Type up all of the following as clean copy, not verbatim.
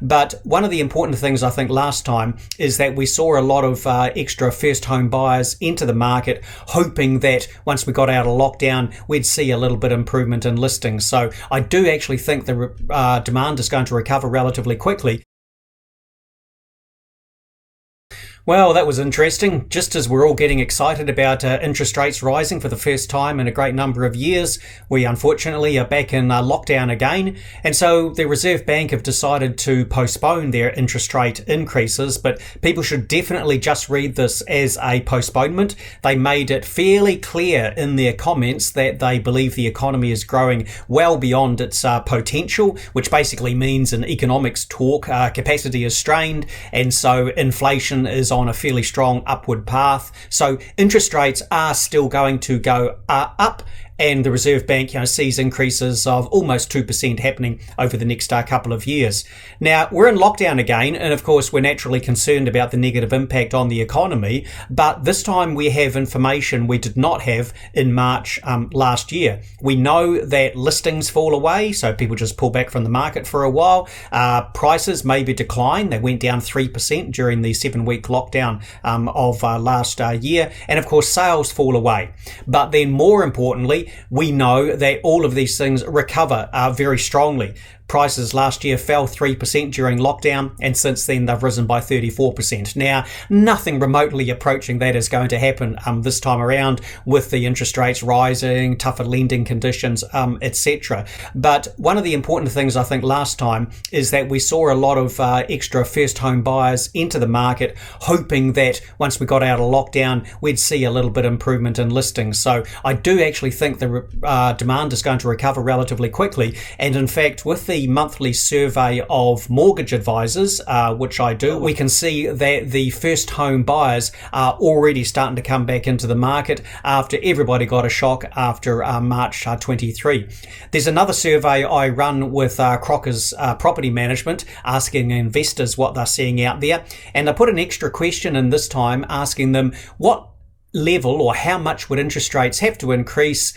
But one of the important things I think last time is that we saw a lot of extra first home buyers into the market, hoping that once we got out of lockdown, we'd see a little bit of improvement in listings. So I do actually think the demand is going to recover relatively quickly. Well, that was interesting. Just as we're all getting excited about interest rates rising for the first time in a great number of years, we unfortunately are back in lockdown again. And so the Reserve Bank have decided to postpone their interest rate increases, but people should definitely just read this as a postponement. They made it fairly clear in their comments that they believe the economy is growing well beyond its potential, which basically means in economics talk, capacity is strained, and so inflation is on a fairly strong upward path. So interest rates are still going to go up, and the Reserve Bank sees increases of almost 2% happening over the next couple of years. Now, we're in lockdown again, and of course we're naturally concerned about the negative impact on the economy, but this time we have information we did not have in March last year. We know that listings fall away, so people just pull back from the market for a while. Prices maybe decline. They went down 3% during the 7-week lockdown of last year, and of course sales fall away. But then more importantly, we know that all of these things recover very strongly. Prices last year fell 3% during lockdown, and since then they've risen by 34%. Now, nothing remotely approaching that is going to happen this time around with the interest rates rising, tougher lending conditions, etc. But one of the important things I think last time is that we saw a lot of extra first home buyers into the market, hoping that once we got out of lockdown, we'd see a little bit of improvement in listings. So I do actually think the demand is going to recover relatively quickly. And in fact, with the monthly survey of mortgage advisors, which I do, we can see that the first home buyers are already starting to come back into the market after everybody got a shock after March 23. There's another survey I run with Crocker's Property Management, asking investors what they're seeing out there, and I put an extra question in this time asking them what level or how much would interest rates have to increase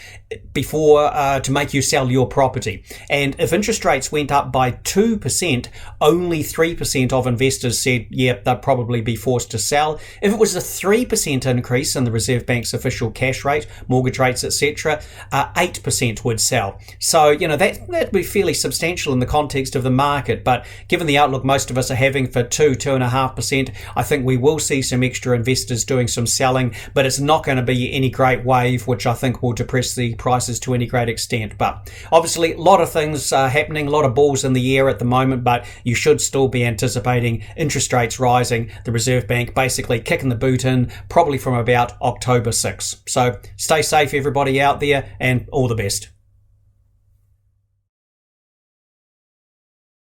before to make you sell your property. And if interest rates went up by 2%, only 3% of investors said, yeah, they'd probably be forced to sell. If it was a 3% increase in the Reserve Bank's official cash rate, mortgage rates, etc., 8% would sell. So, that'd be fairly substantial in the context of the market. But given the outlook most of us are having for 2.5%, I think we will see some extra investors doing some selling, but it's not going to be any great wave, which I think will depress the prices to any great extent. But obviously, a lot of things happening, a lot of balls in the air at the moment, but you should still be anticipating interest rates rising, the Reserve Bank basically kicking the boot in, probably from about October 6. So stay safe, everybody out there, and all the best.